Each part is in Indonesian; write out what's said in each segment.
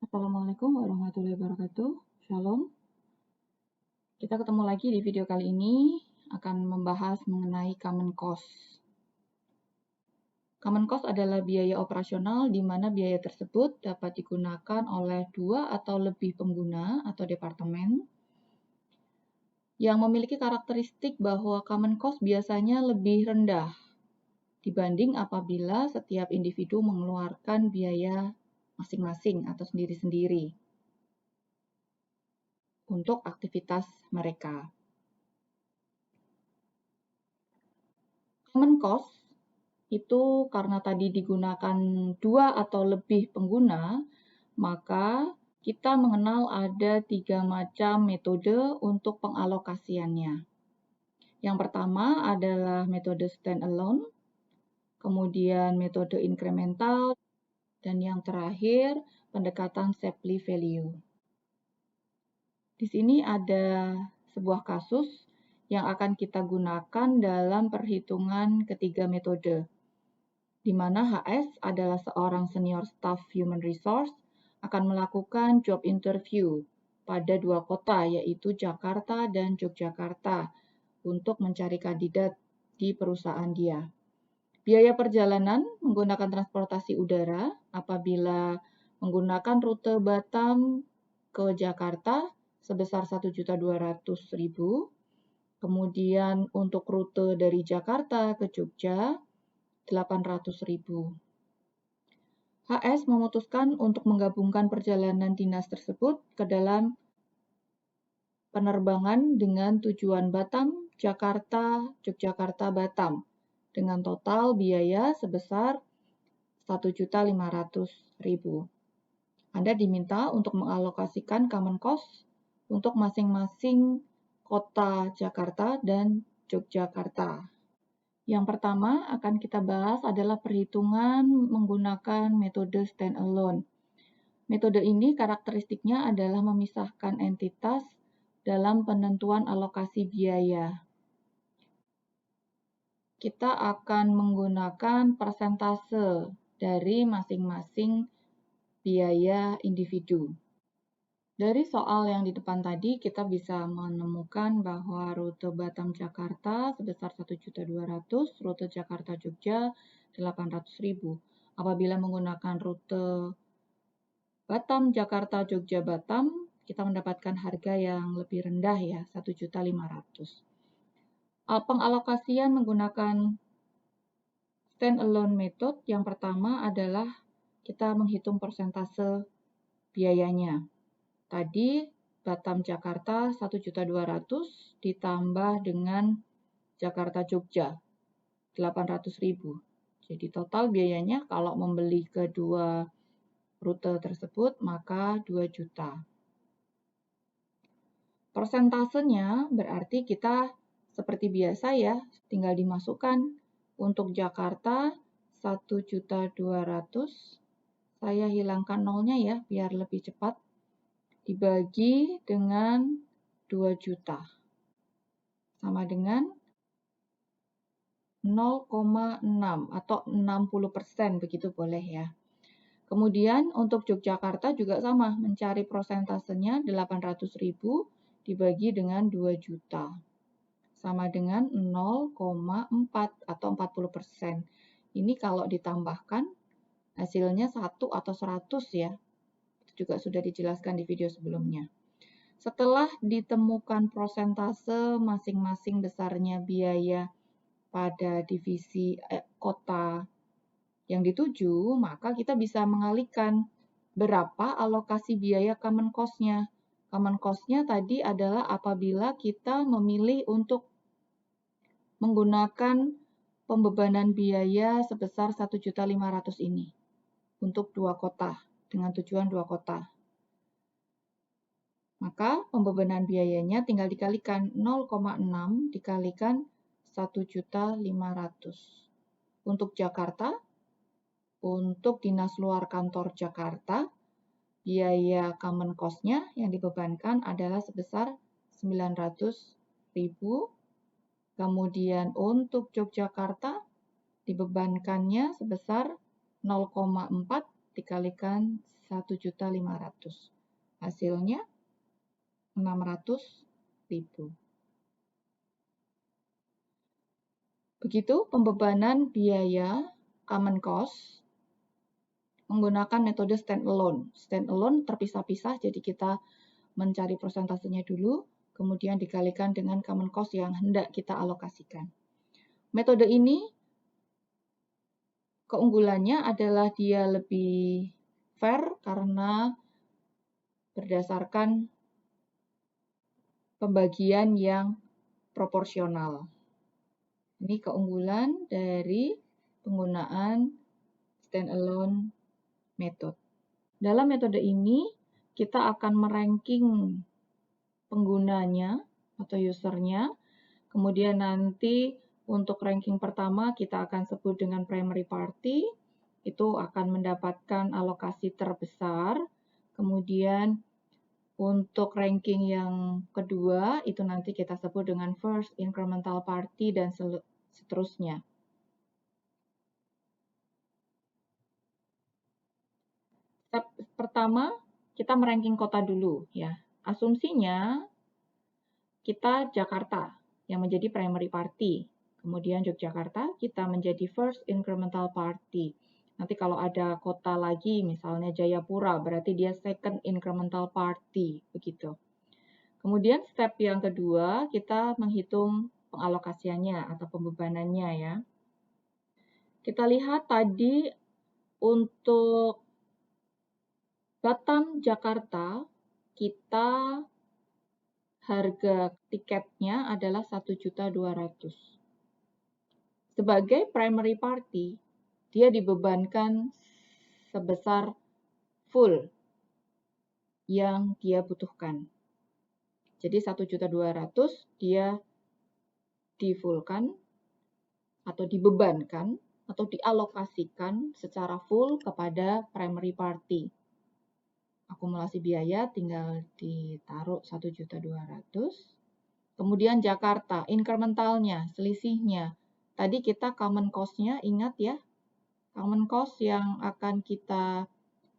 Assalamualaikum warahmatullahi wabarakatuh. Shalom. Kita ketemu lagi di video kali ini akan membahas mengenai common cost. Common cost adalah biaya operasional di mana biaya tersebut dapat digunakan oleh dua atau lebih pengguna atau departemen yang memiliki karakteristik bahwa common cost biasanya lebih rendah dibanding apabila setiap individu mengeluarkan biaya masing-masing atau sendiri-sendiri untuk aktivitas mereka. Common cost itu karena tadi digunakan dua atau lebih pengguna, maka kita mengenal ada 3 macam metode untuk pengalokasiannya. Yang pertama adalah metode standalone, kemudian metode incremental, dan yang terakhir pendekatan Shapley value. Di sini ada sebuah kasus yang akan kita gunakan dalam perhitungan ketiga metode, di mana HS adalah seorang senior staff human resource akan melakukan job interview pada 2 kota yaitu Jakarta dan Yogyakarta untuk mencari kandidat di perusahaan dia. Biaya perjalanan menggunakan transportasi udara apabila menggunakan rute Batam ke Jakarta sebesar 1.200.000. Kemudian untuk rute dari Jakarta ke Jogja 800.000. HS memutuskan untuk menggabungkan perjalanan dinas tersebut ke dalam penerbangan dengan tujuan Batam, Jakarta, Yogyakarta, Batam dengan total biaya sebesar 1.500.000. Anda diminta untuk mengalokasikan common cost untuk masing-masing kota Jakarta dan Yogyakarta. Yang pertama akan kita bahas adalah perhitungan menggunakan metode standalone. Metode ini karakteristiknya adalah memisahkan entitas dalam penentuan alokasi biaya. Kita akan menggunakan persentase dari masing-masing biaya individu. Dari soal yang di depan tadi, kita bisa menemukan bahwa rute Batam-Jakarta sebesar 1.200.000, rute Jakarta-Jogja 800.000. Apabila menggunakan rute Batam-Jakarta-Jogja-Batam, kita mendapatkan harga yang lebih rendah ya, 1.500.000. Pengalokasian menggunakan standalone method yang pertama adalah kita menghitung persentase biayanya. Tadi Batam Jakarta 1.200.000 ditambah dengan Jakarta Jogja 800.000. Jadi total biayanya kalau membeli kedua rute tersebut maka 2 juta. Persentasenya berarti kita seperti biasa ya, tinggal dimasukkan untuk Jakarta 1.200.000. Saya hilangkan nolnya ya biar lebih cepat. Dibagi dengan 2 juta. Sama dengan 0,6 atau 60% begitu boleh ya. Kemudian untuk Yogyakarta juga sama, mencari prosentasenya 800.000 dibagi dengan 2 juta. Sama dengan 0,4 atau 40%. Ini kalau ditambahkan hasilnya 1 atau 100 ya. Juga sudah dijelaskan di video sebelumnya. Setelah ditemukan prosentase masing-masing besarnya biaya pada divisi kota yang dituju, maka kita bisa mengalihkan berapa alokasi biaya common cost-nya. Common cost-nya tadi adalah apabila kita memilih untuk menggunakan pembebanan biaya sebesar 1.500.000 ini untuk 2 kota. Dengan tujuan 2 kota. Maka pembebanan biayanya tinggal dikalikan 0,6 dikalikan 1.500.000. Untuk Jakarta, untuk dinas luar kantor Jakarta, biaya common cost-nya yang dibebankan adalah sebesar 900.000. Kemudian untuk Yogyakarta dibebankannya sebesar 0,4 dikalikan 1.500.000. Hasilnya 600.000. Begitu pembebanan biaya common cost menggunakan metode standalone. Standalone terpisah-pisah, jadi kita mencari persentasenya dulu, kemudian dikalikan dengan common cost yang hendak kita alokasikan. Metode ini keunggulannya adalah dia lebih fair karena berdasarkan pembagian yang proporsional. Ini keunggulan dari penggunaan standalone method. Dalam metode ini, kita akan meranking penggunanya atau usernya. Kemudian nanti untuk ranking pertama kita akan sebut dengan primary party. Itu akan mendapatkan alokasi terbesar. Kemudian untuk ranking yang kedua, itu nanti kita sebut dengan first incremental party dan seterusnya. Step pertama, kita meranking kota dulu ya. Asumsinya kita Jakarta yang menjadi primary party. Kemudian Yogyakarta kita menjadi first incremental party. Nanti kalau ada kota lagi, misalnya Jayapura, berarti dia second incremental party, begitu. Kemudian step yang kedua, kita menghitung pengalokasiannya atau pembebanannya ya. Kita lihat tadi untuk Batam Jakarta, kita harga tiketnya adalah 1.200.000. Sebagai primary party, dia dibebankan sebesar full yang dia butuhkan. Jadi 1.200.000 dia di-fullkan atau dibebankan atau dialokasikan secara full kepada primary party. Akumulasi biaya tinggal ditaruh 1.200.000. Kemudian Jakarta, incrementalnya, selisihnya. Tadi kita common cost-nya, ingat ya, common cost yang akan kita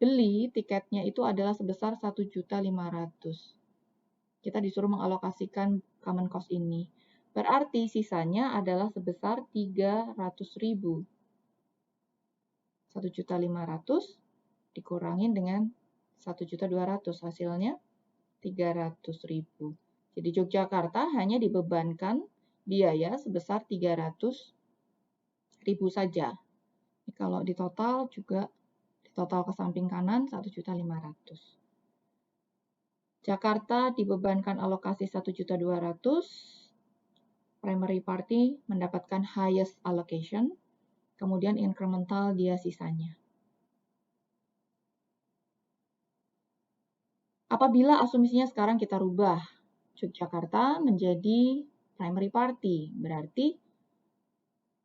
beli tiketnya itu adalah sebesar 1.500.000. Kita disuruh mengalokasikan common cost ini. Berarti sisanya adalah sebesar 300.000. 1.500.000 dikurangin dengan 1.200.000, hasilnya 300.000. Jadi Yogyakarta hanya dibebankan biaya sebesar 300.000 saja. Ini kalau di total juga, di total ke samping kanan 1.500.000. Jakarta dibebankan alokasi 1.200.000, primary party mendapatkan highest allocation, kemudian incremental dia sisanya. Apabila asumsinya sekarang kita rubah, Yogyakarta menjadi primary party, berarti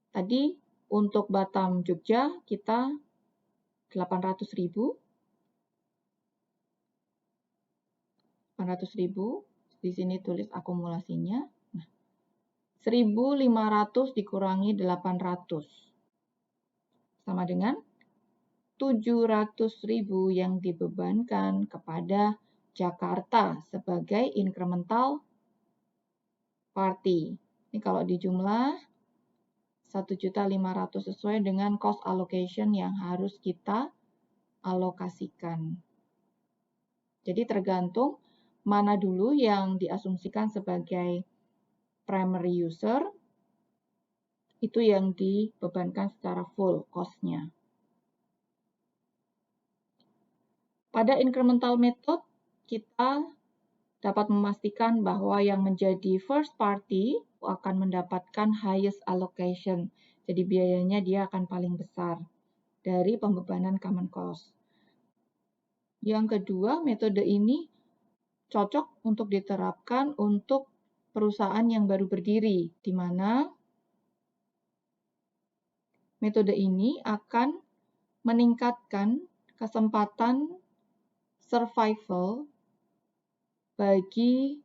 tadi untuk Batam Jogja kita 800.000. 800.000, di sini tulis akumulasinya. Nah, 1.500 dikurangi 800. Sama dengan 700.000 yang dibebankan kepada Jakarta sebagai incremental party. Ini kalau dijumlah 1.500.000 sesuai dengan cost allocation yang harus kita alokasikan. Jadi tergantung mana dulu yang diasumsikan sebagai primary user, itu yang dibebankan secara full cost-nya. Pada incremental method, kita dapat memastikan bahwa yang menjadi first party akan mendapatkan highest allocation. Jadi biayanya dia akan paling besar dari pembebanan common cost. Yang kedua, metode ini cocok untuk diterapkan untuk perusahaan yang baru berdiri, di mana metode ini akan meningkatkan kesempatan survival bagi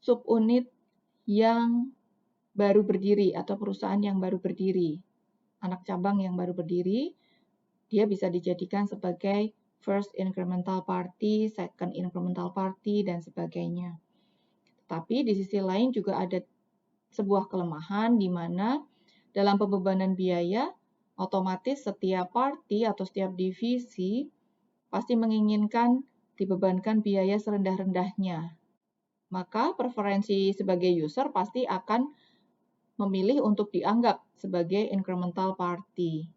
subunit yang baru berdiri atau perusahaan yang baru berdiri. Anak cabang yang baru berdiri, dia bisa dijadikan sebagai first incremental party, second incremental party, dan sebagainya. Tapi di sisi lain juga ada sebuah kelemahan di mana dalam pembebanan biaya, otomatis setiap party atau setiap divisi pasti menginginkan dibebankan biaya serendah-rendahnya. Maka preferensi sebagai user pasti akan memilih untuk dianggap sebagai incremental party,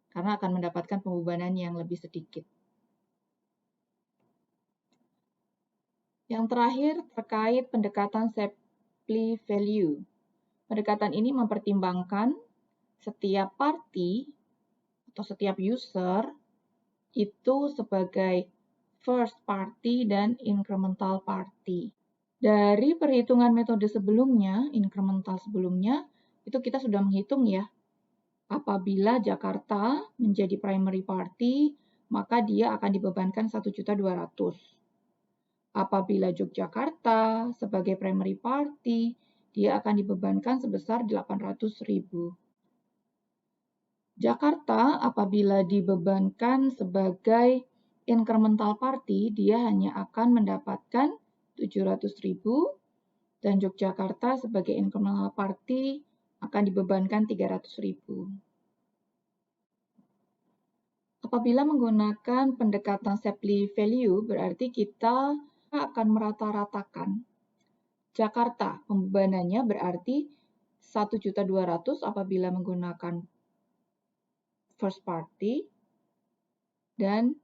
karena akan mendapatkan pembebanan yang lebih sedikit. Yang terakhir terkait pendekatan Shapley value. Pendekatan ini mempertimbangkan setiap party atau setiap user itu sebagai first party dan incremental party. Dari perhitungan metode sebelumnya, incremental sebelumnya, itu kita sudah menghitung ya. Apabila Jakarta menjadi primary party, maka dia akan dibebankan 1.200.000. Apabila Yogyakarta sebagai primary party, dia akan dibebankan sebesar 800.000. Jakarta apabila dibebankan sebagai incremental party, dia hanya akan mendapatkan 700.000 dan Yogyakarta sebagai incremental party akan dibebankan 300.000. Apabila menggunakan pendekatan Shapley value, berarti kita akan merata-ratakan. Jakarta pembebanannya berarti 1.200.000 apabila menggunakan first party dan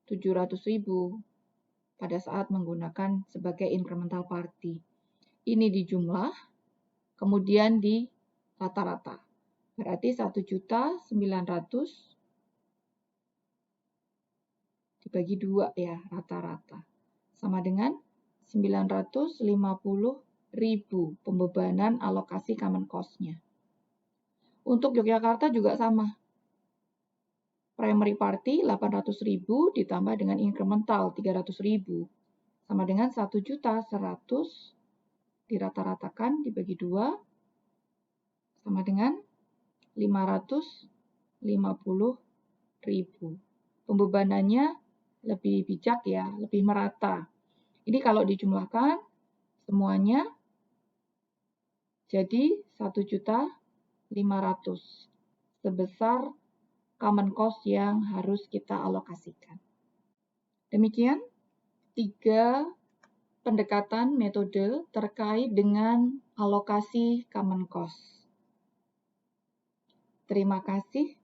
700.000 pada saat menggunakan sebagai incremental party. Ini dijumlah, kemudian di rata-rata. Berarti 1.900.000 dibagi 2 ya, rata-rata. Sama dengan 950.000 pembebanan alokasi common cost-nya. Untuk Yogyakarta juga sama. Primary party 800.000 ditambah dengan incremental 300.000 sama dengan 1.100.000 dirata-ratakan dibagi 2 sama dengan 550.000. Pembebanannya lebih bijak ya, lebih merata. Ini kalau dijumlahkan semuanya jadi 1.500.000 sebesar common cost yang harus kita alokasikan. Demikian 3 pendekatan metode terkait dengan alokasi common cost. Terima kasih.